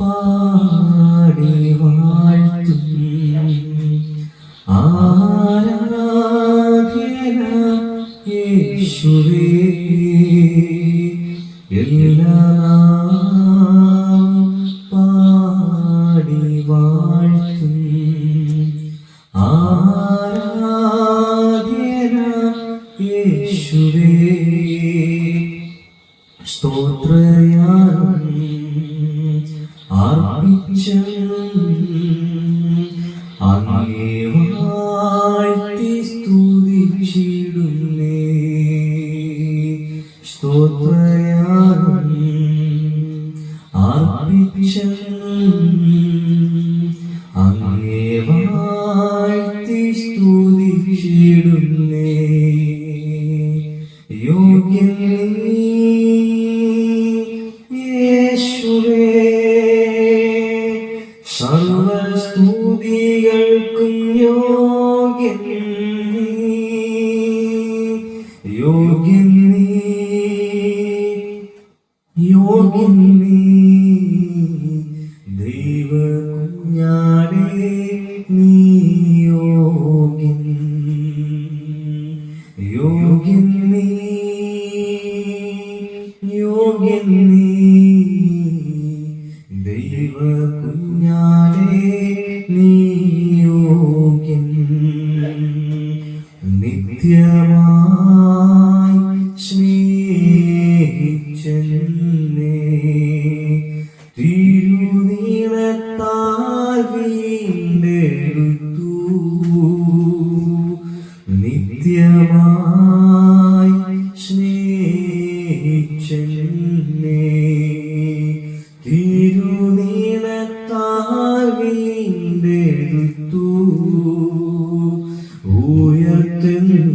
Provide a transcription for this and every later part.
പാടി വാഴ്ത്തും ആരാധ്യന യേശുവേ. പാടി വാഴ്ത്തും ആരാധ്യന യേശുവേ. സ്തോത്രയാഗം അർപ്പിച്ചും അങ്ങേ വാഴ്ത്തി സ്തുതിച്ചിടുന്നേ. സ്തോത്രയാഗം അർപ്പിച്ചും അങ്ങേ വാഴ്ത്തി സ്തുതിച്ചിടുന്നേ. യോഗ്യൻ യേശുവേ, സർവസ്തുതികൾക്കും യോഗ്യൻ നീ. യോഗ്യൻ നീ, യോഗ്യൻ നീ, ദൈവകുഞ്ഞാടേ നീ യോഗ്യൻ. യോഗ്യൻ നീ, യോഗ്യൻ നീ, ദൈവകുഞ്ഞാടേ നീ യോഗ്യൻ. നിത്യമായി സ്നേഹിച്ചെന്നെ തിരുനീളത്താൽ വീണ്ടെടുത്തു. നിത്യമായി സ്നേഹിച്ചെന്നെ തിരുനീളത്താൽ വീണ്ടെടുത്തു. ഉയർത്തെന്നും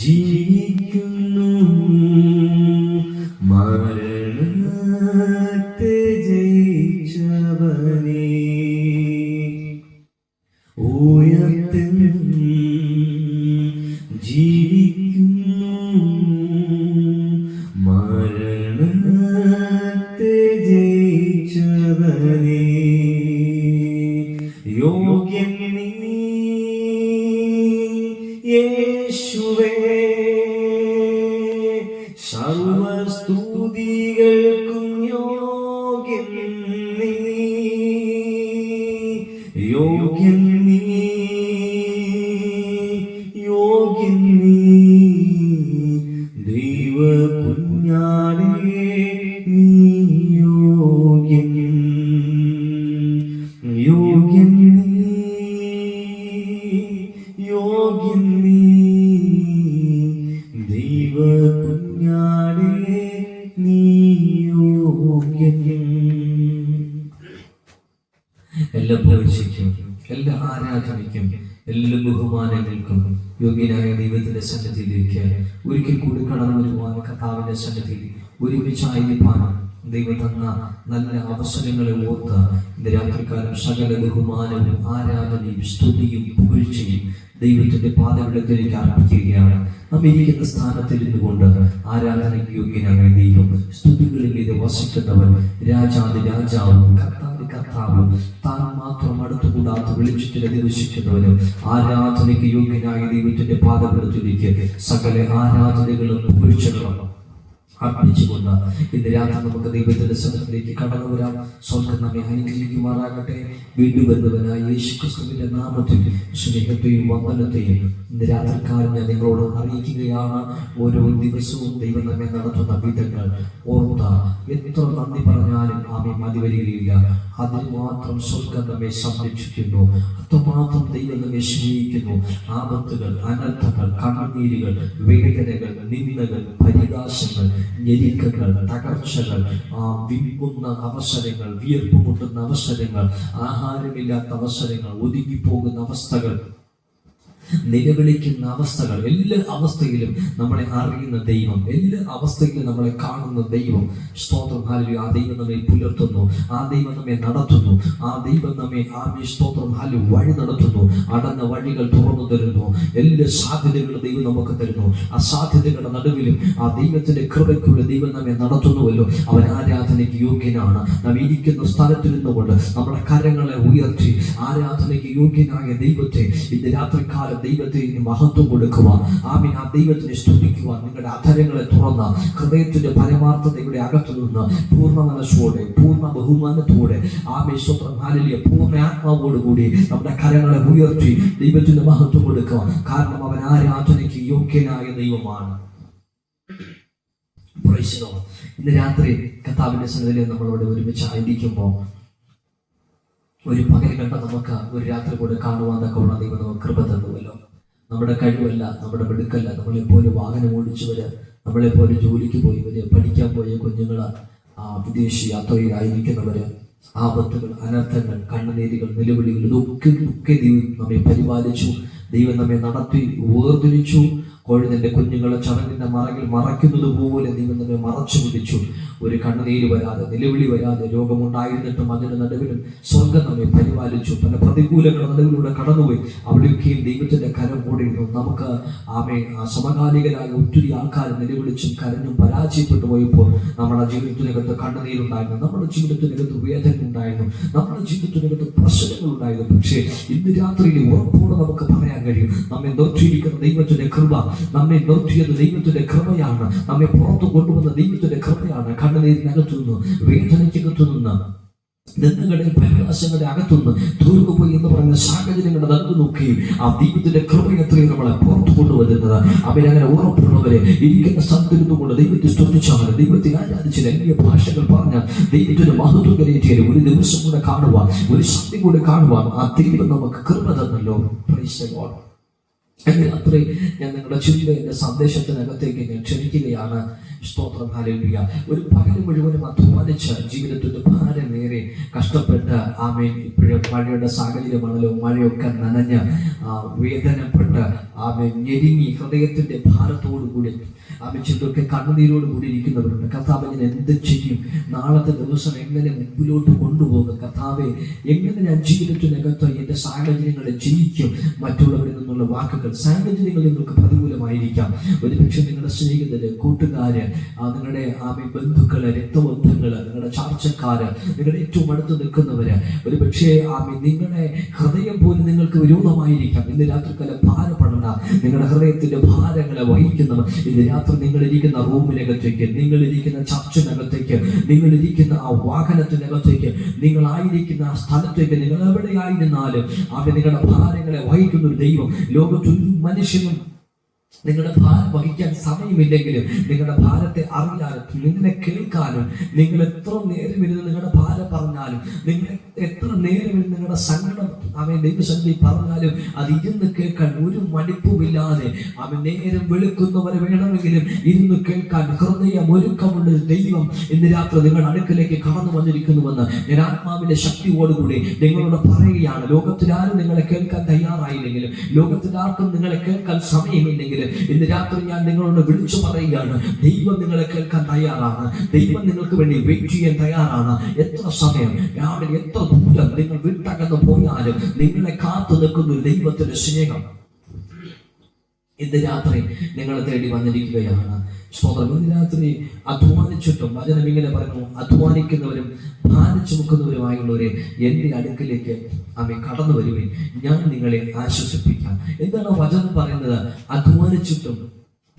ജീവിക്കുന്നു, മരണത്തെ ജയിച്ചവനേ. ഉയർത്തെന്നും ജീവിക്കുന്നു, മരണത്തെ ജയിച്ചവനേ. യോഗ്യൻ നീ യേശുവേ, സർവസ്തുതികൾക്കും യോഗ്യൻ നീ. യോഗ്യൻ നീ, യോഗ്യൻ നീ, ദൈവകുഞ്ഞാടേ നീ യോഗ്യൻ. യോഗ്യൻ നീ, യോഗ്യൻ നീ, ദൈവകുഞ്ഞാടേ നീ യോഗ്യൻ. എല്ലാ പുകഴ്ചയ്ക്കും എല്ലാ ആരാധനയ്ക്കും എല്ലാ ബഹുമാനങ്ങൾക്കും യോഗ്യനായ ദൈവത്തിന്റെ സന്നിധിയിലേക്ക് ഒരിക്കൽ കൂടി കടന്നു വരുവാൻ കർത്താവിന്റെ സന്നിധിയിൽ ഒരുമിച്ചായിരിക്കാനും ദൈവം തന്ന നല്ല അവസരങ്ങളെ ഓർത്ത് ഇന്ന് രാത്രികാലം സകല ബഹുമാനവും ആരാധനയും സ്തുതിയും പുകഴ്ചയും ദൈവത്തിന്റെ പാദങ്ങളിലേക്ക് അർപ്പിക്കുകയാണ്. നാം ഇരിക്കുന്ന സ്ഥാനത്തിൽ ഇരുന്നുകൊണ്ട് ആരാധനയ്ക്ക് യോഗ്യനായ ദൈവം, സ്തുതികളിൽ ഇത് വസിക്കുന്നവൻ, രാജാതി രാജാവും കർത്താതി കർത്താവും, താൻ മാത്രം അടുത്തുകൂടാത്ത വെളിച്ചത്തിൽ അധിവസിക്കുന്നവനും, ആരാധനയ്ക്ക് യോഗ്യനായ ദൈവത്തിന്റെ പാദങ്ങളിലേക്ക് സകല ആരാധനകളും പുകഴ്ചകളും അർപ്പിച്ചുകൊണ്ട് ഇന്ന് രാത്രി നമുക്ക് ദൈവത്തിന്റെ സന്നിധിയിലേക്ക് കടന്നു വരാം. സ്വർഗ്ഗം നമ്മെ അനുഗ്രഹിക്കുമാറാകട്ടെ. വീണ്ടും വരുന്നവനായ യേശുക്രിസ്തുവിന്റെ നാമത്തിൽ സ്നേഹത്തെയും വന്ദനത്തെയും ഇന്ന് രാത്രിക്കാലം ഞാൻ നിങ്ങളോട് അറിയിക്കുകയാണ്. ഓരോ ദിവസവും ദൈവം നമ്മെ നടത്തുന്ന വിധങ്ങൾ ഓർത്ത എത്ര നന്ദി പറഞ്ഞാലും ആമേ മതി വരികയില്ല. അതിന് മാത്രം സ്വർഗ്ഗം നമ്മെ സംരക്ഷിക്കുന്നു, അത്രമാത്രം ദൈവം നമ്മെ സ്നേഹിക്കുന്നു. ആപത്തുകൾ, അനർത്ഥങ്ങൾ, കണ്ണുനീരുകൾ, വേദനകൾ, നിന്ദകൾ, പരിഹാസങ്ങൾ, ഞെരുക്കങ്ങൾ, തകർച്ചകൾ, വിങ്ങുന്ന അവസരങ്ങൾ, വിയർപ്പ് മുട്ടുന്ന അവസരങ്ങൾ, ആഹാരമില്ലാത്ത അവസരങ്ങൾ, ഒതുങ്ങിപ്പോകുന്ന അവസ്ഥകൾ, നിലവിളിക്കുന്ന അവസ്ഥകൾ, എല്ലാ അവസ്ഥയിലും നമ്മളെ അറിയുന്ന ദൈവം, എല്ലാ അവസ്ഥയിലും നമ്മളെ കാണുന്ന ദൈവം. സ്തോത്രം, ഹല്ലേലൂയ. ആ ദൈവം നമ്മെ പുലർത്തുന്നു, ആ ദൈവം നമ്മെ നടത്തുന്നു, ആ ദൈവം നമ്മെ സ്തോത്രം ഹല്ലേലൂയ വഴി നടത്തുന്നു, അടഞ്ഞ വഴികൾ തുറന്നു തരുന്നു, എല്ലാ സാധ്യതകളും ദൈവം നമുക്ക് തരുന്നു. ആ സാധ്യതകളുടെ നടുവിലും ആ ദൈവത്തിന്റെ കൃപയ്ക്കുള്ള ദൈവം നമ്മെ നടത്തുന്നുവല്ലോ. അവൻ ആരാധനയ്ക്ക് യോഗ്യനാണ്. നാം ഇരിക്കുന്ന സ്ഥലത്ത് നിന്നുകൊണ്ട് നമ്മുടെ കരങ്ങളെ ഉയർത്തി ആരാധനയ്ക്ക് യോഗ്യനായ ദൈവത്തെ ഇന്ന് രാത്രികാലം ദൈവത്തെ മഹത്വം കൊടുക്കുവാൻ, ആമേൻ, ആ ദൈവത്തിനെ സ്തുതിക്കുവാൻ നിങ്ങളുടെ അധരങ്ങളെ തുറന്ന ഹൃദയത്തിന്റെ പരമാർത്ഥതയുടെ അകത്തു നിന്ന് പൂർണ്ണ മനസ്സോടെ, പൂർണ്ണ ബഹുമാനത്തോടെ, ആമേൻ, സ്തോത്രം, ഹല്ലേലൂയ, പൂർണ്ണ ആത്മാവോടുകൂടി നമ്മുടെ കരങ്ങളെ ഉയർത്തി ദൈവത്തിന് മഹത്വം കൊടുക്കുക. കാരണം അവൻ ആരാധനയ്ക്ക് യോഗ്യനായ ദൈവമാണ്. ഇന്ന് രാത്രി കർത്താവിന്റെ സന്നിധിയിൽ നമ്മളോട് ഒരുമിച്ചായിരിക്കുമ്പോൾ ഒരു പകൽ കണ്ട നമുക്ക് ഒരു രാത്രി കൂടെ കാണുവാൻ തക്കവണ്ണം ദൈവം നമുക്ക് കൃപ തന്നുവല്ലോ. നമ്മുടെ കഴിവല്ല, നമ്മുടെ മിടുക്കല്ല, നമ്മളെപ്പോലെ വാഹനം ഓടിച്ചവര്, നമ്മളെപ്പോലെ ജോലിക്ക് പോയവര്, പഠിക്കാൻ പോയ കുഞ്ഞുങ്ങള്, വിദേശ യാത്രയിലായിരിക്കുന്നവര്, ആപത്തുകൾ, അനർത്ഥങ്ങൾ, കണ്ണുനീരുകൾ, നിലവിളികൾ, ഇതൊക്കെ ദൈവം നമ്മെ പരിപാലിച്ചു. ദൈവം നമ്മെ നടത്തി വേർതിരിച്ചു. കോഴിന്റെ കുഞ്ഞുങ്ങളെ ചടങ്ങിന്റെ മറകിൽ മറയ്ക്കുന്നത് പോലെ ദൈവം നമ്മെ മറച്ചു പിടിച്ചു. ഒരു കണ്ണുനീര് വരാതെ, നിലവിളി വരാതെ, രോഗമുണ്ടായിരുന്നിട്ടും അതിന്റെ നടുവിലും സ്വർഗം നമ്മെ പരിപാലിച്ചു. പല പ്രതികൂലങ്ങളുടെ നടുവിലൂടെ കടന്നുപോയി. അവിടെയൊക്കെയും ദൈവത്തിന്റെ കരം കൂടിയിരുന്നു. നമുക്ക് സമകാലികരായ ഒത്തിരി ആൾക്കാർ നിലവിളിച്ചും കരഞ്ഞും പരാജയപ്പെട്ടു പോയപ്പോൾ നമ്മുടെ ജീവിതത്തിനകത്ത് കണ്ണുനീരുണ്ടായിരുന്നു, നമ്മുടെ ജീവിതത്തിനകത്ത് വേദന ഉണ്ടായിരുന്നു, നമ്മുടെ ജീവിതത്തിനകത്ത് പ്രശ്നങ്ങൾ ഉണ്ടായിരുന്നു. പക്ഷേ ഇന്ന് രാത്രിയിൽ ഉറപ്പോടെ നമുക്ക് പറയാൻ കഴിയും, നമ്മെ നിർത്തിയിരിക്കുന്ന ദൈവത്തിന്റെ കൃപ, നമ്മെ നിർത്തിയത് ദൈവത്തിന്റെ കൃപയാണ്, നമ്മെ പുറത്തു കൊണ്ടുവന്ന ദൈവത്തിന്റെ കൃപയാണ്. കണ്ണുനീരിനകത്തു നിന്ന്, വേദനയ്ക്കകത്തു നിന്ന്, നിങ്ങളുടെ പ്രയാസങ്ങളുടെ അകത്തുനിന്ന്, തീർന്നുപോയി എന്ന് പറയുന്ന സാഹചര്യങ്ങളുടെ നടുവ് നോക്കുകയും ആ ദൈവത്തിന്റെ കൃപയത്രയും നമ്മളെ പുറത്തു കൊണ്ടുവരുന്നത്. അവരങ്ങനെ ഉറപ്പുള്ളവരെ ഇരിക്കുന്ന സ്ഥലത്തിരുന്നു കൊണ്ട് ദൈവത്തെ സ്തുതിച്ചാൽ, ദൈവത്തെ ആരാധിച്ചാൽ, അന്യ ഭാഷകൾ പറഞ്ഞാൽ ദൈവത്തിന്റെ മഹത്വം കരയേറ്റിയാലും ഒരു ദിവസം കൂടെ കാണുവാൻ, ഒരു ശക്തി കൂടെ കാണുവാൻ ആ ദൈവം നമുക്ക് കൃപ തന്നല്ലോ. Praise the Lord. രാത്രി ഞാൻ നിങ്ങളുടെ ചിന്തയുടെ സന്ദേശത്തിനകത്തേക്ക് ഞാൻ ക്ഷണിക്കുകയാണ്. സ്തോത്രം, ഹല്ലേലൂയ. ഒരു പകൽ മുഴുവനും അധ്വാനിച്ച് ജീവിതത്തിന്റെ ഭാരമേറെ കഷ്ടപ്പെട്ട്, ആമേൻ, ഇപ്പോഴും മഴയുടെ സാഹചര്യമാണല്ലോ, മഴയൊക്കെ നനഞ്ഞ് വേദനപ്പെട്ട്, ആമേൻ, ഞെരുങ്ങി ഹൃദയത്തിന്റെ ഭാരത്തോടു കൂടി, ആമേൻ, ചിലർക്ക് കണ്ണുനീരോട് കൂടി ഇരിക്കുന്നവരുണ്ട്. കർത്താവ്, ഞാൻ എന്ത് ചെയ്യും? നാളത്തെ ദിവസം എങ്ങനെ മുമ്പിലോട്ട് കൊണ്ടുപോകും? കർത്താവെ, എങ്ങനെ ഞാൻ ജീവിതത്തിനകത്ത് എന്റെ സാഹചര്യങ്ങളെ ജയിക്കും? മറ്റുള്ളവരിൽ നിന്നുള്ള വാക്കുകൾ, സാഹചര്യങ്ങൾ നിങ്ങൾക്ക് പ്രതികൂലമായിരിക്കാം. ഒരുപക്ഷെ നിങ്ങളുടെ സ്നേഹിതര്, കൂട്ടുകാര്, നിങ്ങളുടെ ബന്ധുക്കള്, രക്തബന്ധങ്ങള്, നിങ്ങളുടെ ചാർച്ചക്കാര്, നിങ്ങളുടെ ഏറ്റവും അടുത്ത് നിൽക്കുന്നവര്, ഒരുപക്ഷെ നിങ്ങളുടെ ഹൃദയം പോലും നിങ്ങൾക്ക് വിരോധമായിരിക്കാം. ഇന്ന് രാത്രിക്കാലം ഭാരപ്പെടേണ്ട. നിങ്ങളുടെ ഹൃദയത്തിന്റെ ഭാരങ്ങളെ വഹിക്കുന്നവർ ഇന്ന് രാത്രി നിങ്ങളിരിക്കുന്ന റൂമിനകത്തേക്ക്, നിങ്ങളിരിക്കുന്ന ചർച്ചിനകത്തേക്ക്, നിങ്ങളിരിക്കുന്ന ആ വാഹനത്തിനകത്തേക്ക്, നിങ്ങളായിരിക്കുന്ന ആ സ്ഥലത്തേക്ക്, നിങ്ങൾ എവിടെയായിരുന്നാലും നിങ്ങളുടെ ഭാരങ്ങളെ വഹിക്കുന്ന ഒരു ദൈവം. ലോകത്തൊരു മനുഷ്യനും നിങ്ങളുടെ ഭാരം വഹിക്കാൻ സമയമില്ലെങ്കിലും നിങ്ങളുടെ ഭാരത്തെ അറിയാനും നിങ്ങളെ കേൾക്കാനും, നിങ്ങൾ എത്ര നേരം ഇരുന്ന് നിങ്ങളുടെ ഭാരം പറഞ്ഞാലും, നിങ്ങൾ എത്ര നേരം ഇരുന്ന് നിങ്ങളുടെ സങ്കടം ദൈവസന്നിധി പറഞ്ഞാലും അത് ഇരുന്ന് കേൾക്കാൻ ഒരു മടിപ്പുമില്ലാതെ നേരം വെളുക്കുന്നവരെ വേണമെങ്കിലും ഇരുന്ന് കേൾക്കാൻ ഹൃദയം ഒരുക്കമുള്ള ദൈവം ഇന്ന് രാത്രി നിങ്ങളുടെ അടുക്കലേക്ക് കടന്നു വന്നിരിക്കുന്നുവെന്ന് ഞാൻ ആത്മാവിന്റെ ശക്തിയോടുകൂടി നിങ്ങളോട് പറയുകയാണ്. ലോകത്തിലാരും നിങ്ങളെ കേൾക്കാൻ തയ്യാറായില്ലെങ്കിലും, ലോകത്തിലാർക്കും നിങ്ങളെ കേൾക്കാൻ സമയമില്ലെങ്കിലും, ഇന്ന് രാത്രി ഞാൻ നിങ്ങളോട് വിളിച്ചു പറയുകയാണ്, ദൈവം നിങ്ങളെ കേൾക്കാൻ തയ്യാറാണ്. ദൈവം നിങ്ങൾക്ക് വേണ്ടി വെയിറ്റ് ചെയ്യാൻ തയ്യാറാണ്. എത്ര സമയം, രാവിലെ എത്ര ദൂരം നിങ്ങൾ വിട്ടകന്ന് പോയാലും നിങ്ങളെ കാത്തു നിൽക്കുന്ന ഒരു ദൈവത്തിന്റെ സ്നേഹം ഇന്ന് രാത്രി നിങ്ങളെ തേടി വന്നിരിക്കുകയാണ്. സ്തോത്രം. ഇന്ന് രാത്രി അധ്വാനിച്ചിട്ടും, വചനം ഇങ്ങനെ പറഞ്ഞു, അധ്വാനിക്കുന്നവരും ഭാരം ചുമക്കുന്നവരുമായുള്ളവരെ എന്റെ അടുക്കിലേക്ക് കടന്നു വരുവിൻ, ഞാൻ നിങ്ങളെ ആശ്വസിപ്പിക്കാം. എന്താണ് വചനം പറയുന്നത്? അധ്വാനിച്ചിട്ടും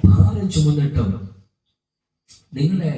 ഭാരം ചുമന്നിട്ടും നിങ്ങളെ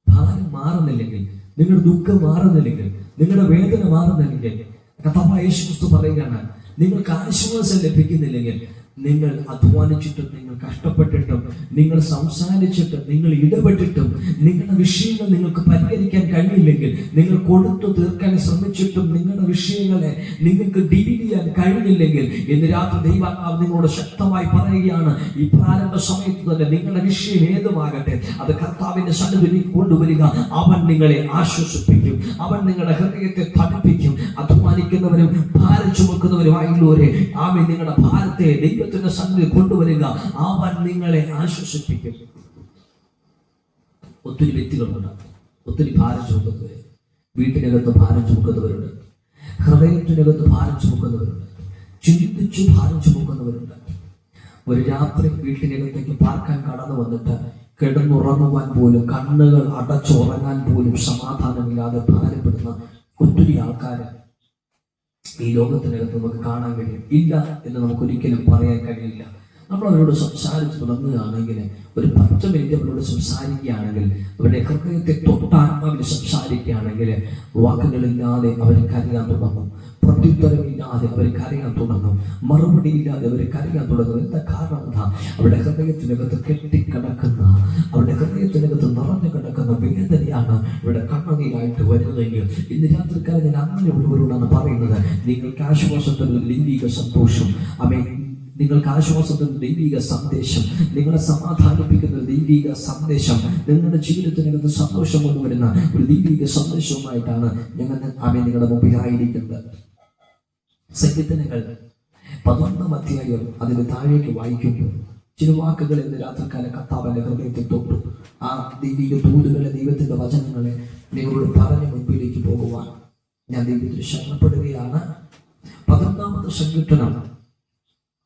ഭാരം മാറുന്നില്ലെങ്കിൽ, നിങ്ങളുടെ ദുഃഖം മാറുന്നില്ലെങ്കിൽ, നിങ്ങളുടെ വേദന മാറുന്നില്ലെങ്കിൽ, കർത്താവായ യേശു ക്രിസ്തു പറയുകയാണ്, നിങ്ങൾക്ക് ആശ്വാസം ലഭിക്കുന്നില്ലെങ്കിൽ നിങ്ങൾ അധ്വാനിച്ചിട്ടും നിങ്ങൾ കഷ്ടപ്പെട്ടിട്ടും നിങ്ങൾ സംസാരിച്ചിട്ടും നിങ്ങൾ ഇടപെട്ടിട്ടും നിങ്ങളുടെ വിഷയങ്ങൾ നിങ്ങൾക്ക് പരിഹരിക്കാൻ കഴിയില്ലെങ്കിൽ, നിങ്ങൾ കൊടുത്തു തീർക്കാൻ ശ്രമിച്ചിട്ടും നിങ്ങളുടെ വിഷയങ്ങളെ നിങ്ങൾക്ക് ഡീൽ ചെയ്യാൻ കഴിഞ്ഞില്ലെങ്കിൽ, ഇന്ന് രാത്രി ദൈവാത്മാവ് നിങ്ങളോട് ശക്തമായി പറയുകയാണ്, ഈ പ്രാരംഭ സമയത്ത് തന്നെ നിങ്ങളുടെ വിഷയം ഏതുമാകട്ടെ അത് കർത്താവിന്റെ സന്നിധിയിലേക്ക് കൊണ്ടുവരിക. അവൻ നിങ്ങളെ ആശ്വസിപ്പിക്കും, അവൻ നിങ്ങളുടെ ഹൃദയത്തെ തണുപ്പിക്കും. അധ്വാനിക്കുന്നവരും ഭാരം ചുമക്കുന്നവരുമായുള്ളവരെ, ആമേൻ, നിങ്ങളുടെ ഭാരത്തെ ദൈവത്തിന്റെ സന്നിധിയിൽ കൊണ്ടുവരിക. അവൻ നിങ്ങളെ ആശ്വസിപ്പിക്കും. ഒത്തിരി വ്യക്തികളുണ്ട്, ഒത്തിരി ഭാരം ചുമക്കുന്നവർ, വീട്ടിനകത്ത് ഭാരം ചുമക്കുന്നവരുണ്ട്, ഹൃദയത്തിനകത്ത് ഭാരം ചുമക്കുന്നവരുണ്ട്, ചിന്തിച്ചു ഭാരം ചുമക്കുന്നവരുണ്ട്. ഒരു രാത്രി വീട്ടിനകത്തേക്ക് പാർക്കാൻ കടന്നു വന്നിട്ട് കിടന്നുറങ്ങുവാൻ പോലും, കണ്ണുകൾ അടച്ചുറങ്ങാൻ പോലും സമാധാനമില്ലാതെ ഭാരപ്പെടുന്ന ഒത്തിരി ആൾക്കാർ ഈ ലോകത്തിനകത്ത് നമുക്ക് കാണാൻ കഴിയും. ഇല്ല എന്ന് നമുക്കൊരിക്കലും പറയാൻ കഴിയില്ല. നമ്മൾ അവരോട് സംസാരിച്ച് തുടങ്ങുകയാണെങ്കിൽ, ഒരു 10 മിനിറ്റ് അവരോട് സംസാരിക്കുകയാണെങ്കിൽ, അവരുടെ ഹൃദയത്തെ തൊട്ടാത്മാവിൽ സംസാരിക്കുകയാണെങ്കിൽ, വാക്കുകളില്ലാതെ അവരെ കരയാൻ തുടങ്ങും, പ്രത്യുത്തരമില്ലാതെ അവരെ കരയാൻ തുടങ്ങും, മറുപടി ഇല്ലാതെ അവരെ കരയാൻ തുടങ്ങും. എന്താ കാരണം? എന്താ? അവരുടെ ഹൃദയത്തിനകത്ത് കെട്ടിക്കിടക്കുന്ന, അവരുടെ ഹൃദയത്തിനകത്ത് നിറഞ്ഞു കിടക്കുന്ന വേദനയാണ് ഇവിടെ കണ്ണുനീരായിട്ട് വരുന്നതെങ്കിൽ, ഇന്ന് രാത്രിക്കാലം ഞാൻ അങ്ങനെയുള്ളവരോടാണ് പറയുന്നത്, നിങ്ങൾക്ക് ആശ്വാസത്തിന് ദൈവിക സന്തോഷം, നിങ്ങൾക്ക് ആശ്വാസത്തിന് ദൈവിക സന്ദേശം, നിങ്ങളെ സമാധാനിപ്പിക്കുന്ന ദൈവിക സന്ദേശം, നിങ്ങളുടെ ജീവിതത്തിനകത്ത് സന്തോഷം കൊണ്ടുവരുന്ന ഒരു ദൈവിക സന്ദേശവുമായിട്ടാണ് ഞങ്ങൾ നിങ്ങളുടെ മുമ്പിലായിരിക്കുന്നത്. സങ്കീർത്തനങ്ങൾ 11-ാം അധ്യായം അതിന് താഴേക്ക് വായിക്കുമ്പോൾ ചില വാക്കുകൾ ഇന്ന് രാത്രിക്കാല കർത്താവിന്റെ ഹൃദയത്തിൽ തൊട്ടു. ആ ദൈവിക ദൂതുകളെ, ദൈവത്തിന്റെ വചനങ്ങളെ നിങ്ങളോട് പറഞ്ഞ് മുൻപിലേക്ക് പോകുവാൻ ഞാൻ ദൈവത്തിൽ ശരണപ്പെടുകയാണ്. 11-ാമത്തെ സങ്കീർത്തനം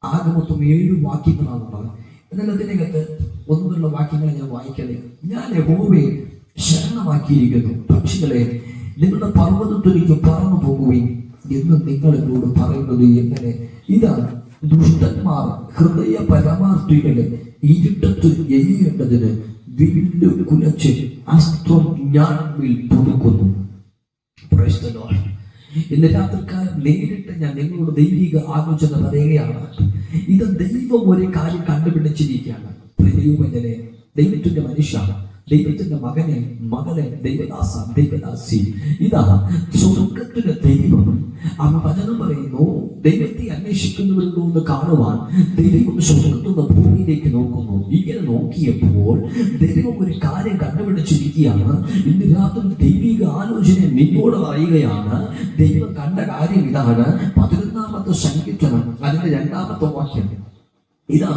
ആകെ മൊത്തം 7 വാക്യങ്ങളാണുള്ളത്. എന്നാൽ അതിനകത്ത് ഒന്നുമുള്ള വാക്യങ്ങളെ ഞാൻ വായിക്കണേ. ഞാൻ യഹോവയെ ശരണമാക്കിയിരിക്കുന്നു, പക്ഷികളെ നിങ്ങളുടെ പർവ്വതത്തിലേക്ക് പറന്നു പോകുകയും എന്ന് നിങ്ങൾ എന്നോട് പറയുന്നത് എങ്ങനെ? ഇതാണ് ദുഷ്ടന്മാർ ഹൃദയ പരമാർത്ഥികളെ ഇരുട്ടത്ത് എയ്യേണ്ടതിന് വില്ല് കുലച്ച് അസ്ത്രം ജ്ഞാനത്തിൽ പുതുക്കുന്നു. Praise the Lord. ഇന്ന് രാത്രിക്കാലം നേരിട്ട് ഞാൻ നിങ്ങളോട് ദൈവിക ആലോചന പറയുകയാണ്. ഇത് ദൈവം ഒരു കാര്യം കണ്ടുപിടിച്ചിരിക്കുകയാണ്. ദൈവജനെ, ദൈവത്തിന്റെ മനുഷ്യ, ദൈവത്തിന്റെ മകനെ, മകളെ, ദൈവദാസ, ദൈവദാസി, ഇതാ സ്വർഗത്തിന്റെ ദൈവം. ആ വചനം പറയുന്നു, ദൈവത്തെ അന്വേഷിക്കുന്നവരുണ്ടോ എന്ന് കാണുവാൻ ദൈവം സ്വർഗത്തുനിന്ന് ഭൂമിയിലേക്ക് നോക്കുന്നു. ഇങ്ങനെ നോക്കിയപ്പോൾ ദൈവം ഒരു കാര്യം കണ്ടുപിടിച്ചിരിക്കുകയാണ്. ഇന്ന് രാത്രി ദൈവിക ആലോചന നിന്നോട് പറയുകയാണ്. ദൈവം കണ്ട കാര്യം ഇതാണ്. 11-ാമത്തെ സങ്കീർത്തനം അതിന്റെ 2-ാമത്തെ വാക്യം. ഇതാ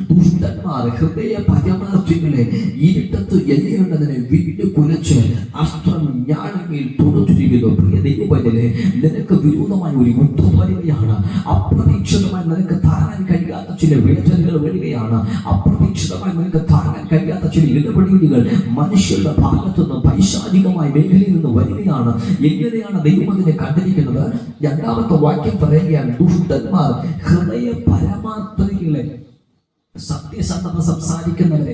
ദുഷ്ടന്മാർ ഹൃദയ പരമാർത്ഥികളെ ഇരുട്ടത്ത് എയ്യേണ്ടതിനെ വില്ല് കുലച്ച് അസ്ത്രം ജ്ഞാനമേൽ തൊടുത്തിരിക്കുന്നു. പ്രിയ ദൈവജനെ, നിനക്ക് വിരോധമായ ഒരു യുദ്ധം വരികയാണ്. അപ്രതീക്ഷിതമായി നിനക്ക് താങ്ങാൻ കഴിയാത്ത ചില വേദനകൾ വരികയാണ്. അപ്രതീക്ഷിതമായി നിനക്ക് താങ്ങാൻ കഴിയാത്ത ചില ഇടപെടലുകൾ മനുഷ്യരുടെ ഭാഗത്തുനിന്ന്, പൈശാചികമായ മേഖലയിൽ നിന്ന് വരികയാണ്. എങ്ങനെയാണ് ദൈവം അതിനെ കണ്ടിരിക്കുന്നത്? 2-ാമത്തെ വാക്യം പറയുകയാണ്, ദുഷ്ടന്മാർ ഹൃദയ പരമാർത്ഥികളെ, സത്യസന്ധത സംസാരിക്കുന്നവരെ,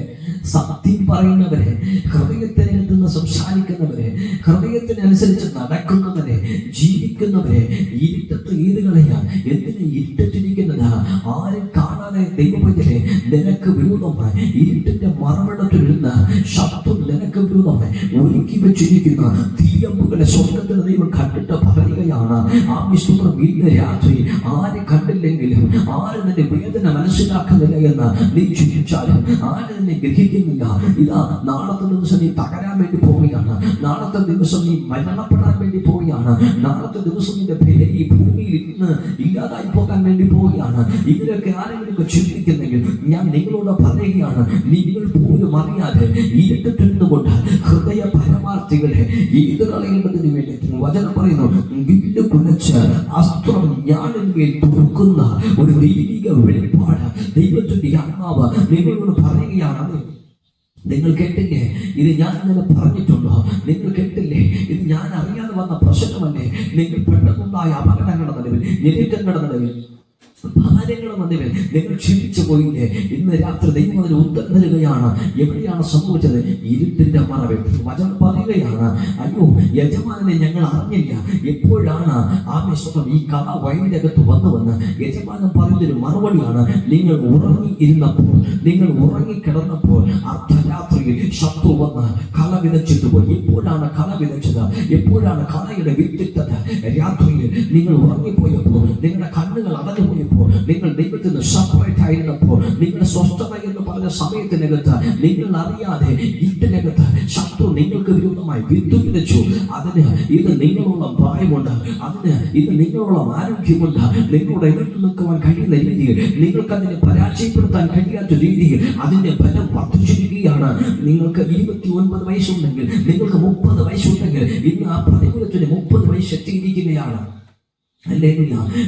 സത്യം പറയുന്നവരെ, ഹൃദയത്തിനകത്ത് നിന്ന് സംസാരിക്കുന്നവരെ, ഹൃദയത്തിനനുസരിച്ച് നടക്കുന്നവരെ, ജീവിക്കുന്നവരെ ഇരുട്ടത്ത് ഏത് കളയാൻ? എന്തിനെ ഇരുട്ടിട്ടിരിക്കുന്നത്? ആരും കാണാതെ ദൈവപൈതലേ, നിനക്ക് വിരോധമായി ഇരുട്ടിന്റെ മറവിടത്തിലിരുന്ന ശബ്ദം നിനക്ക് വിരോധമായി ഒരുക്കി വെച്ചിരിക്കുന്ന തീയമ്പുകളെ സ്വർഗത്തിന് ദൈവം കണ്ടിട്ട് പറയുകയാണ്. ആ വിശ്വം ഇന്ന് രാത്രി ആര് കണ്ടില്ലെങ്കിലും, ആര് നിന്റെ വേദന മനസ്സിലാക്കുന്നില്ല എന്ന് നീ ചിന്തിച്ചാലും, ആര് നിന്നെ ഗ്രഹിക്കുന്നില്ല. ഇതാ നാളത്തെ ദിവസം നീ തകരാൻ വേണ്ടി പോവുകയാണ്. നാളത്തെ ദിവസം നീ മരണപ്പെടാൻ വേണ്ടി പോവുകയാണ്. നാളത്തെ ദിവസം നിന്റെ പേര് ഈ ഭൂമിയിൽ ഇന്ന് ഇല്ലാതായി പോകാൻ വേണ്ടി പോവുകയാണ്. ഇതിലൊക്കെ ആരെങ്കിലും ചിന്തിക്കുന്നെങ്കിൽ ഞാൻ നിങ്ങളോട് പറയുകയാണ്, നിങ്ങൾ പോലും അറിയാതെ ഇരുട്ടിരുന്നുകൊണ്ട് ഹൃദയ പരമാർത്ഥികളെ എതിർകളയുന്നതിന് വേണ്ടി വചനം പറയുന്നു, വില്ല് കുലച്ച് അസ്ത്രം ജ്ഞാനമേൽ തുറക്കുന്ന ഒരു ദൈവിക വെളിപ്പാട് ദൈവത്തിന്റെ ആത്മാവ് നിങ്ങളോട് പറയുകയാണ്. നിങ്ങൾ കേട്ടില്ലേ? ഇത് ഞാൻ ഇന്നലെ പറഞ്ഞിട്ടുണ്ടോ? നിങ്ങൾ കേട്ടില്ലേ? ഇത് ഞാൻ അറിയാതെ വന്ന പ്രശ്നമല്ലേ? നിങ്ങൾ പെട്ടെന്നുണ്ടായ അപകടങ്ങളുടെ നടുവിൽ, ഞെരുക്കങ്ങളുടെ നടുവിൽ, ഭാരങ്ങളും അതിന് നിങ്ങൾ ക്ഷീണിച്ചു പോയില്ലേ? ഇന്ന് രാത്രി ദൈവം അതിന് ഉത്തരം തരികയാണ്. എവിടെയാണ് സംഭവിച്ചത്? ഇരുട്ടിന്റെ മറവിൽ. വചനം പറയുകയാണ്, അയ്യോ യജമാനെ ഞങ്ങൾ അറിഞ്ഞില്ല. എപ്പോഴാണ് ആമേശ്വരം ഈ കഥ വയലിനകത്ത് വന്നുവെന്ന് യജമാനൻ പറയുന്നൊരു മറുപടിയാണ്, നിങ്ങൾ ഉറങ്ങിയിരുന്നപ്പോൾ, നിങ്ങൾ ഉറങ്ങിക്കിടന്നപ്പോൾ അർദ്ധരാത്രിയിൽ ശത്രു വന്ന് കള വിതച്ചിട്ട് പോയി. എപ്പോഴാണ് കള വിതച്ചത്? എപ്പോഴാണ് കളയുടെ വിത്തിട്ടത്? രാത്രിയിൽ നിങ്ങൾ ഉറങ്ങിപ്പോയപ്പോൾ, നിങ്ങളുടെ കണ്ണുകൾ അടഞ്ഞുപോയപ്പോൾ, നിങ്ങൾ ദൈവത്തിന് സെപ്പറേറ്റ് ആയിരുന്നപ്പോൾ, നിങ്ങളുടെ സ്വസ്ഥത എന്ന് പറഞ്ഞ സമയത്തിനകത്ത് നിങ്ങൾ അറിയാതെ വീട്ടിനകത്ത് ശത്രു നിങ്ങൾക്ക് വിരോധമായി വിത്ത് വിതച്ചു. അതിന് ഇത് നിങ്ങളുള്ള പ്രായമുണ്ട്, അതിന് ഇത് നിങ്ങളുള്ള ആരോഗ്യമുണ്ട്, നിങ്ങളുടെ എതിർത്ത് നിൽക്കുവാൻ കഴിയുന്ന രീതിയിൽ, നിങ്ങൾക്കതിനെ പരാജയപ്പെടുത്താൻ കഴിയാത്ത രീതിയിൽ അതിന്റെ ബലം വർദ്ധിച്ചിരിക്കുകയാണ്. നിങ്ങൾക്ക് 29 വയസ്സുണ്ടെങ്കിൽ, നിങ്ങൾക്ക് 30 വയസ്സുണ്ടെങ്കിൽ, ഇന്ന് ആ പ്രതികൂലത്തിന് 30 വയസ്സ് എത്തിയിരിക്കുകയാണ്.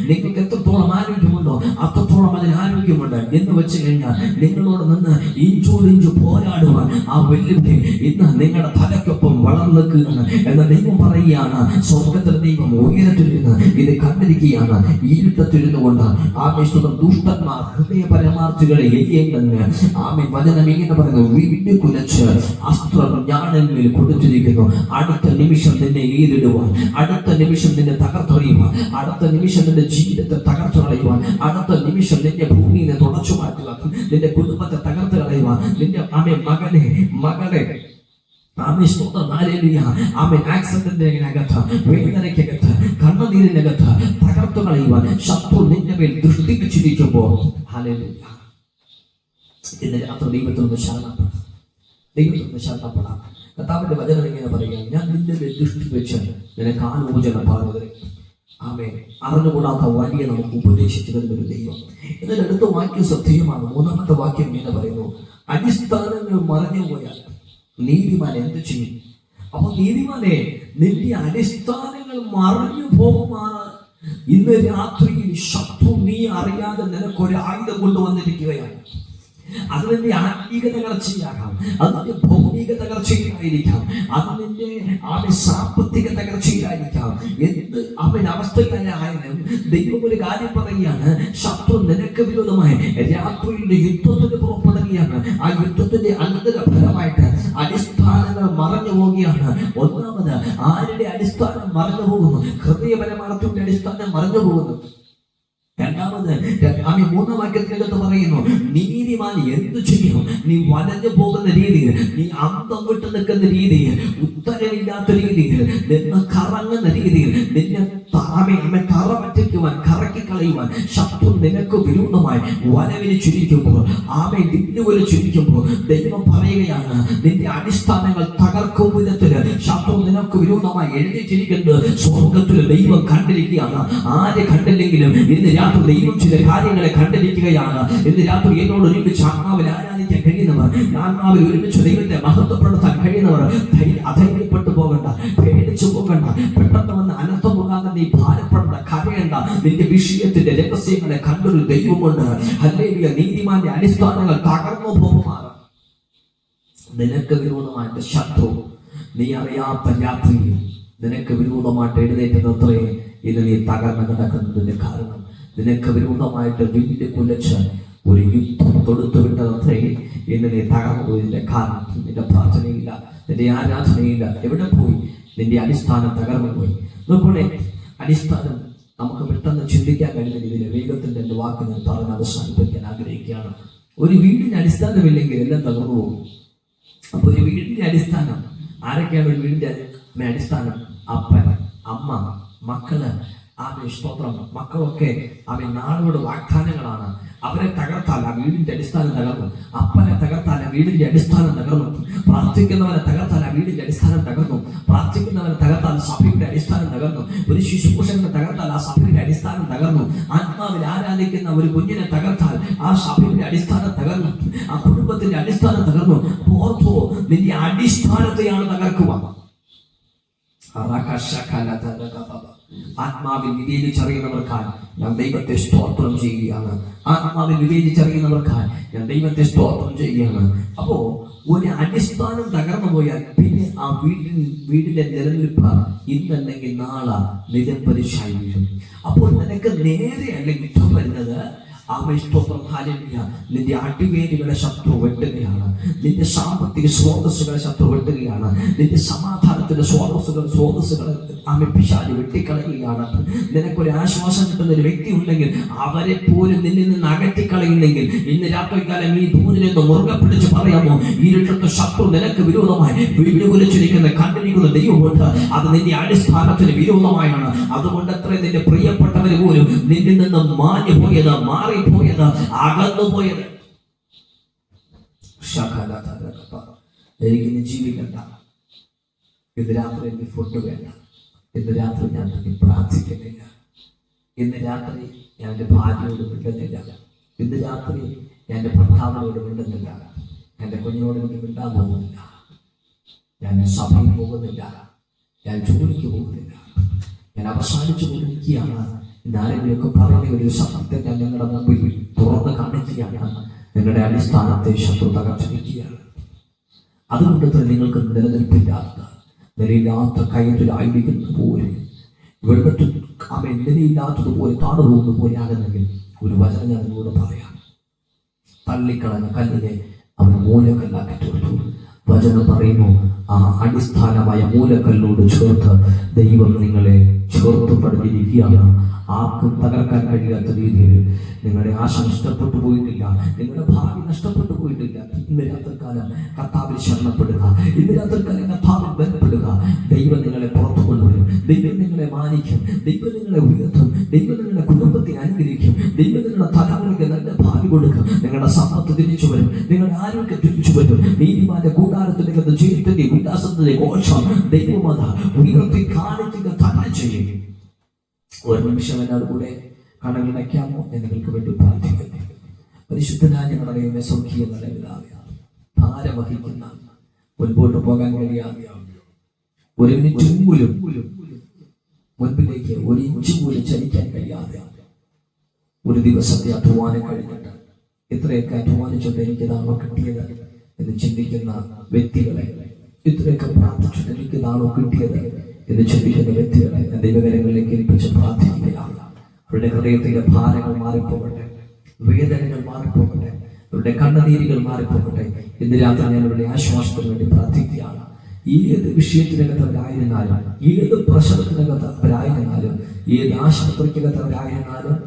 നിങ്ങൾക്ക് എത്രത്തോളം ആരോഗ്യമുണ്ടോ അത്രത്തോളം അതിന് ആരോഗ്യമുണ്ട് എന്ന് വെച്ച് കഴിഞ്ഞാൽ നിങ്ങളോട് നിന്ന് ഇഞ്ചോടിഞ്ചു പോരാടുവാൻ ആ വെല്ലുവിളി ഇന്ന് നിങ്ങളുടെ തലയ്ക്കൊപ്പം വളർന്നിരിക്കുകയാണ് എന്ന് ദൈവം പറയുകയാണ്. സ്വർഗത്തിലെ ദൈവം ഉയരത്തിലിരുന്ന് ഇത് കണ്ടിരിക്കുകയാണ്. ഇരുട്ടത്തിരുന്നു കൊണ്ട് ആമേശ്വരം ദുഷ്ടന്മാർ ഹൃദയ പരമാർത്ഥികളെ എയ്യേണ്ടെന്ന് ആമേ വചനം ഇങ്ങനെ പറയുന്നു, വീട് കുലച്ച് അസ്ത്രം ഞാനെന്മേൽ കൊടുത്തിരിക്കുന്നു. അടുത്ത നിമിഷം നിന്നെ എയ്തിടുവാൻ, അടുത്ത നിമിഷം നിന്നെ തകർത്തെറിയുവാൻ, അടുത്ത നിമിഷം നിന്റെ ജീവിതത്തെ തകർത്തു കളയുവാൻ, അടുത്ത നിമിഷം നിന്റെ ഭൂമിയെ തുടച്ചു മാറ്റുവാൻ, നിന്റെ കുടുംബത്തെ തകർത്ത് കളയുവാൻ, നിന്റെ മകനെ മകളെ ആക്സിഡന്റിനകത്ത്, വേദനയ്ക്കകത്ത്, കണ്ണുനീരിനകത്ത് തകർത്തു കളയുവാൻ ശത്രു നിന്റെ മേൽ ദൃഷ്ടി വെച്ചിരിക്കുമ്പോൾ ഇന്ന് രാത്രി ദൈവത്തിനൊന്ന് ശരണപ്പെടാം, ദൈവത്തിനൊന്ന് ശരണപ്പെടാം. കർത്താവിന്റെ വചനം ഇങ്ങനെ പറയുക, ഞാൻ നിന്റെ മേൽ ദൃഷ്ടി വെച്ച് നിനക്ക് ആലോചന പറഞ്ഞത്. ആമേൻ. അറിഞ്ഞുകൂടാത്ത വലിയ നമുക്ക് ഉപദേശിച്ചു തരുന്നൊരു ദൈവം. എന്നാൽ അടുത്ത വാക്യം ശ്രദ്ധേയമാണ്. 3-ാമത്തെ വാക്യം ഇങ്ങനെ പറയുന്നു, അടിസ്ഥാനങ്ങൾ മറഞ്ഞു പോയാൽ നീതിമാൻ എന്ത് ചെയ്യും? അപ്പൊ നീതിമാനെ, നിന്റെ അടിസ്ഥാനങ്ങൾ മറഞ്ഞു പോകുമാണ്. ഇന്ന് രാത്രിയിൽ ശത്രു നീ അറിയാതെ നിനക്കൊരു ആയുധം കൊണ്ടുവന്നിരിക്കുകയാണ്. അത് നിന്റെ ആത്മീക തകർച്ചയാകാം, അത് നിന്റെ ഭൗതിക തകർച്ചയിലായിരിക്കാം, അത് നിന്റെ സാമ്പത്തിക തകർച്ചയിലായിരിക്കാം. എന്ത് അവസ്ഥയിലായാലും ദൈവം ഒരു കാര്യം പറയുകയാണ്, ശത്രു നിനക്ക് വിരോധമായി രാത്രിയുടെ യുദ്ധത്തിന് പുറപ്പെടുകയാണ്. ആ യുദ്ധത്തിന്റെ അനന്തരഫലമായിട്ട് അടിസ്ഥാനങ്ങൾ മറഞ്ഞു പോവുകയാണ്. ഒന്നാമത് ആരുടെ അടിസ്ഥാനം മറഞ്ഞു പോകുന്നു? ഹൃദയപരമാർത്ഥത്തിന്റെ അടിസ്ഥാനം മറഞ്ഞു പോകുന്നു. രണ്ടാമത് 3-ാം വാക്യത്തിനകത്ത് പറയുന്നു, നീതിമാൻ എന്തു ചെയ്യും? നീ വലഞ്ഞു പോകുന്ന രീതിയിൽ, നീ അന്തം വിട്ട് നിൽക്കുന്ന രീതിയിൽ, ഉത്തരവില്ലാത്ത രീതിയിൽ, നിന്ന് കറങ്ങുന്ന രീതിയിൽ, നിന്നെ തറ പറ്റിക്കുവാൻ, കറക്കി കളയുവാൻ ശത്രു നിനക്ക് വിരോധമായി വലവിരിച്ചിരിക്കുമ്പോൾ, വിരിച്ചിരിക്കുമ്പോൾ ദൈവം പറയുകയാണ്, നിന്റെ അടിസ്ഥാനങ്ങൾ തകർക്കും വിധത്തില് ശത്രു നിനക്ക് വിരോധമായി എഴുതിച്ചിരിക്കുന്നത് സ്വർഗത്തിൽ ദൈവം കണ്ടിരിക്കുകയാണ്. ആരെ കണ്ടില്ലെങ്കിലും ഇന്ന് രാത്രി ദൈവം ചില കാര്യങ്ങളെ കണ്ടിരിക്കുകയാണ്. ഇന്ന് രാത്രി എന്നോട് ഒരുമിച്ച് ആത്മാവിൽ ആരാധിക്കാൻ കഴിയുന്നവർ, ആത്മാവിൽ ഒരുമിച്ച് ദൈവത്തെ മഹത്വപ്പെടുത്താൻ കഴിയുന്നവർ അധൈര്യപ്പെട്ടു പോകണ്ട, പേടിച്ചു പോകണ്ട, പെട്ടെന്ന് വന്ന് അനർത്ഥം പോകാതെ നീ ഭാരപ്പെടേണ്ട, കരയേണ്ട. നിന്റെ വിഷയത്തിന്റെ രഹസ്യങ്ങളെ കണ്ടൊരു ദൈവമുണ്ട്. ഹല്ലേലൂയ. നീതിമാന്റെ അടിസ്ഥാനങ്ങൾ തകർന്നു പോകുമാറ് നിനക്ക് വിരോധമായിട്ട് ശത്രു നീ അറിയാത്ത രാത്രിയിൽ നിനക്ക് വിരോധമായിട്ട് എഴുന്നേറ്റത് അത്രേ ഇന്ന് നീ തകർന്ന് കിടക്കുന്നതിന്റെ കാരണം. നിനക്ക് വിരോധമായിട്ട് വീട് കുലച്ച് ഒരു യുദ്ധം തൊടുത്തു വിട്ടതത്രേ ഇന്ന് നീ തകർന്നതിന്റെ കാരണം. നിന്റെ പ്രാർത്ഥനയില്ല, നിന്റെ ആരാധനയില്ല, എവിടെ പോയി? നിന്റെ അടിസ്ഥാനം തകർന്നു പോയി. നോക്കണേ, അടിസ്ഥാനം നമുക്ക് പെട്ടെന്ന് ചിന്തിക്കാൻ കഴിയുന്ന രീതിയിൽ വേഗത്തിന്റെ എൻ്റെ വാക്ക് ഞാൻ പറഞ്ഞ് അവസാനിപ്പിക്കാൻ ആഗ്രഹിക്കുകയാണ്. ഒരു വീടിന്റെ അടിസ്ഥാനമില്ലെങ്കിൽ എല്ലാം തകർന്നു പോകും. അപ്പൊ ഒരു വീടിന്റെ അടിസ്ഥാനം ആരൊക്കെയാണ്? ഒരു വീടിന്റെ അടിസ്ഥാനം അപ്പൻ, അമ്മ, മക്കള്. സ്തോത്രം. മക്കളൊക്കെ നാടോട് വാഗ്ദാനങ്ങളാണ്. അവരെ തകർത്താൽ ആ വീടിന്റെ അടിസ്ഥാനം തകർന്നു. അപ്പനെ തകർത്താൽ ആ വീടിന്റെ അടിസ്ഥാനം തകർന്നു. പ്രാർത്ഥിക്കുന്നവരെ തകർത്താൽ ആ വീടിന്റെ അടിസ്ഥാനം തകർന്നു. പ്രാർത്ഥിക്കുന്നവരെ തകർത്താൽ സഭയുടെ അടിസ്ഥാനം തകർന്നു. ഒരു ശുശ്രൂഷകനെ തകർത്താൽ ആ സഭയുടെ അടിസ്ഥാനം തകർന്നു. ആത്മാവിൽ ആരാധിക്കുന്ന ഒരു കുഞ്ഞിനെ തകർത്താൽ ആ സഭയുടെ അടിസ്ഥാനം തകർന്നു. ആ കുടുംബത്തിന്റെ അടിസ്ഥാനം തകർന്നു. ഓർത്തോ, നിന്റെ അടിസ്ഥാനത്തെയാണ് തകർക്കുക. ആത്മാവിൽ വിവേചിച്ചറിയുന്നവർക്കായി ഞാൻ ദൈവത്തെ സ്തോത്രം ചെയ്യുകയാണ്. ആത്മാവിൽ വിവേചിച്ചറിയുന്നവർക്കായി ഞാൻ ദൈവത്തെ സ്തോത്രം ചെയ്യുകയാണ്. അപ്പോ ഒരു അടിസ്ഥാനം തകർന്നു പോയാൽ പിന്നെ ആ വീടിന്റെ നിലനിൽപ്പ് ഇന്നല്ലെങ്കിൽ നാളെ നിലംപരിശായി വീഴും. അപ്പോൾ നിനക്ക് നേരെ അല്ലെങ്കിൽ യുദ്ധം വരുന്നത് ആമേസ്തോത്രം ഹല്ലേലൂയ, നിന്റെ അടിവേരുകളെ ശത്രു വെട്ടുകയാണ്, നിന്റെ സാമ്പത്തിക സ്രോതസ്സുകളെ ശത്രു വെട്ടുകയാണ്, നിന്റെ സമാധാനത്തിന്റെ സ്രോതസ്സുകളെ പിശാച് വെട്ടിക്കളയുകയാണ്. നിനക്കൊരു ആശ്വാസം കിട്ടുന്ന ഒരു വ്യക്തി ഉണ്ടെങ്കിൽ അവരെ പോലും നിന്നിൽ നിന്ന് അകറ്റിക്കളയുന്നെങ്കിൽ ഇന്ന് രാത്രികാലം ഈ ദൂരിൽ നിന്ന് മുറുകെ പിടിച്ച് പറയാമോ, ഇരുട്ടത്ത് ശത്രു നിനക്ക് വിരോധമായി വിളിച്ചിരിക്കുന്ന കണ്ടിരിക്കുന്ന ദൈവമുണ്ട്. അത് നിന്റെ അടിസ്ഥാനത്തിന് വിരോധമായാണ്. അതുകൊണ്ട് അത്ര നിന്റെ പ്രിയപ്പെട്ടവര് പോലും നിന്നിൽ നിന്ന് മാഞ്ഞു പോയത്, മാറിപ്പോയത്, അകന്നുപോയത്. എനിക്കിന്ന് ജീവിക്കണ്ട, ഇന്ന് രാത്രി എനിക്ക് ഫുഡ് വേണ്ട, ഇന്ന് രാത്രി ഞാൻ പ്രാർത്ഥിക്കുന്നില്ല, ഇന്ന് രാത്രി ഞാൻ എൻ്റെ ഭാര്യയോട് മിണ്ടുന്നില്ല, ഇന്ന് രാത്രി ഞാൻ എൻ്റെ ഭർത്താവിനോട് മിണ്ടുന്നില്ല, എൻ്റെ കുഞ്ഞിനോട് എനിക്ക് മിണ്ടാൻ പോകുന്നില്ല, ഞാൻ സഭയിൽ പോകുന്നില്ല, ഞാൻ ജോലിക്ക് പോകുന്നില്ല, ഞാൻ അവസാനിച്ചു കൊണ്ടിരിക്കുകയാണ്. ആരെങ്കിലുമൊക്കെ പറയുന്ന ഒരു സത്യത്തെ ഞാൻ നിങ്ങളുടെ മുമ്പിൽ തുറന്ന് കാണിക്കുകയാണ്. നിങ്ങളുടെ അടിസ്ഥാനത്തെ ശത്രു തകർച്ചിരിക്കുകയാണ്. അതുകൊണ്ട് തന്നെ നിങ്ങൾക്ക് നിലനിൽപ്പില്ലാത്ത നിലയില്ലാത്ത കയറ്റിലായിരിക്കുന്ന പോലെ വെള്ളത്തിൽ അവൻ നിലയില്ലാത്തതുപോലെ താണു പോകുന്ന പോലെ ആകുന്നെങ്കിൽ ഒരു വചനം ഞാൻ നിങ്ങളോട് പറയാം. തള്ളിക്കളഞ്ഞ കല്ലിനെ അവൻ മൂലക്കല്ലാക്കി തീർത്തു. വചനം പറയുന്നു, ആ അടിസ്ഥാനമായ മൂലക്കല്ലോട് ചേർത്ത് ദൈവം നിങ്ങളെ ചേർത്ത് പടിഞ്ഞിരിക്കുകയാണ്. ആർക്കും തകർക്കാൻ കഴിയാത്ത രീതിയിൽ നിങ്ങളുടെ ആശ നഷ്ടപ്പെട്ടു പോയിട്ടില്ല, നിങ്ങളുടെ ഭാവി നഷ്ടപ്പെട്ടു പോയിട്ടില്ല. ഇന്ന് രാത്രികാലം കർത്താവിൽ ശരണപ്പെടുക, ഇന്ന് രാത്രികാലം കർത്താവിൽ ബലപ്പെടുക. ദൈവം നിങ്ങളെ പുറത്തു കൊണ്ടുവരും, ദൈവം നിങ്ങളെ മാനിക്കും, ദൈവം നിങ്ങളെ ഉയർത്തും, ദൈവം നിങ്ങളുടെ കുടുംബത്തെ അനുഗ്രഹിക്കും, ദൈവം നിങ്ങളുടെ തലമുറയ്ക്ക് നല്ല ഭാവി കൊടുക്കും. നിങ്ങളുടെ സമ്പത്ത് തിരിച്ചു വരും, നിങ്ങളുടെ ആരോഗ്യം തിരിച്ചു വരും. നീതിമാന്റെ കൂടാരത്തിലേക്ക് ജീവിതത്തിന്റെ ഉല്ലാസത്തിന്റെ ഘോഷം ദൈവമത ഉയർത്തി കാണിക്കുക തന്നെ ചെയ്യും. ഒരു നിമിഷം എന്നോട് കൂടെ കണ്ണുകളടയ്ക്കാമോ? നിങ്ങൾക്ക് വേണ്ടി പ്രാർത്ഥിക്കുന്നു. പരിശുദ്ധനായ ഞങ്ങളുടെ ദൈവമേ, സ്വർഗ്ഗീയ നല്ല പിതാവേ, ഭാരം വഹിക്കുന്ന മുൻപോട്ട് പോകാൻ കഴിയാതെ ഒരു മിനിറ്റ് പോലും മുൻപിലേക്ക് ഒരു ഇഞ്ച് പോലും ചലിക്കാൻ കഴിയാതെ ഒരു ദിവസത്തെ അധ്വാനം കഴിഞ്ഞിട്ട് ഇത്രയൊക്കെ അധ്വാനിച്ചിട്ട് എനിക്കിതാണോ കിട്ടിയത് എന്ന് ചിന്തിക്കുന്ന വ്യക്തികളെ, ഇത്രയൊക്കെ പ്രാർത്ഥിച്ചിട്ട് എനിക്കിതാണോ കിട്ടിയത് എന്ന് ചിന്തിക്കുന്ന വ്യക്തികളെ ദൈവകരങ്ങളിലേക്ക് ഏൽപ്പിച്ച് പ്രാർത്ഥിക്കുകയാണ്. അവരുടെ ഹൃദയത്തിന്റെ ഭാരങ്ങൾ മാറിപ്പോകട്ടെ, വേദനകൾ മാറിപ്പോകട്ടെ, അവരുടെ കണ്ണുനീരുകൾ മാറിപ്പോകട്ടെ. ഇന്ന് രാത്രി ഞാൻ അവരുടെ ആശ്വാസത്തിന് വേണ്ടി പ്രാർത്ഥിക്കുകയാണ്. ഏത് വിഷയത്തിനകത്ത് അവരായിരുന്നാലും, ഏത് പ്രശ്നത്തിനകത്ത് അവരായിരുന്നാലും, ഏത് ആശുപത്രിക്കകത്ത് അവരായിരുന്നാലും,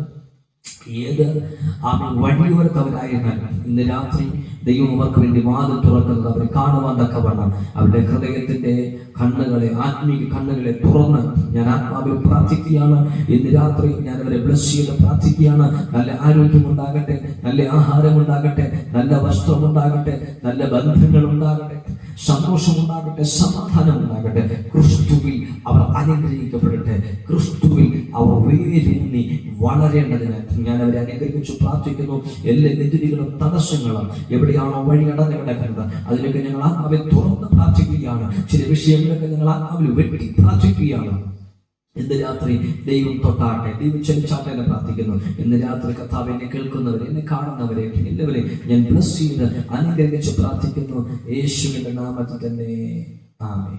ഏത് വഴിയോരത്തവരായിരുന്നാലും, ഇന്ന് രാത്രി ദൈവം അവർക്ക് വേണ്ടി വാതിൽ തുറക്കുന്നത് അവരെ കാണുവാൻ തക്കവണ്ണം അവരുടെ ഹൃദയത്തിന്റെ കണ്ണുകളെ, ആത്മീയ കണ്ണുകളെ തുറന്ന് ഞാൻ ആത്മാവിൽ പ്രാർത്ഥിക്കുകയാണ്. ഇന്ന് രാത്രി ഞാൻ അവരെ ബ്ലസ് ചെയ്ത് പ്രാർത്ഥിക്കുകയാണ്. നല്ല ആരോഗ്യം ഉണ്ടാകട്ടെ, നല്ല ആഹാരം ഉണ്ടാകട്ടെ, നല്ല വസ്ത്രം ഉണ്ടാകട്ടെ, നല്ല ബന്ധങ്ങൾ ഉണ്ടാകട്ടെ, സന്തോഷം ഉണ്ടാകട്ടെ, സമാധാനം ഉണ്ടാകട്ടെ. ക്രിസ്തുവിൽ അവർ അനുഗ്രഹിക്കപ്പെടട്ടെ, ക്രിസ്തുവിൽ അവർ വേരൂന്നി വളരേണ്ടതിന് ഞാൻ അവരെ അനുഗ്രഹിച്ചു പ്രാർത്ഥിക്കുന്നു. എല്ലാ എതിരുകളും തടസ്സങ്ങളും എവിടെയാണോ വഴി അടഞ്ഞു കിടക്കുന്നത് അതിലൊക്കെ ഞങ്ങൾ ആത്മാവിൽ തുറന്ന് പ്രാർത്ഥിക്കുകയാണ്. ചില വിഷയങ്ങളൊക്കെ ഞങ്ങൾ ആത്മാവിൽ വെട്ടി പ്രാർത്ഥിക്കുകയാണ്. ഇന്ന് രാത്രി ദൈവം തൊട്ടാട്ടെ, ദൈവം ചലിച്ചാട്ടെ എന്ന് പ്രാർത്ഥിക്കുന്നു. ഇന്ന് രാത്രി കർത്താവ് എന്നെ കേൾക്കുന്നവരെ, എന്നെ കാണുന്നവരെ എല്ലാവരെയും ഞാൻ ബ്ലസ് ചെയ്ത് അനുഗ്രഹിച്ച് പ്രാർത്ഥിക്കുന്നു. യേശുവിന്റെ നാമത്തിൽ തന്നെ ആമേൻ.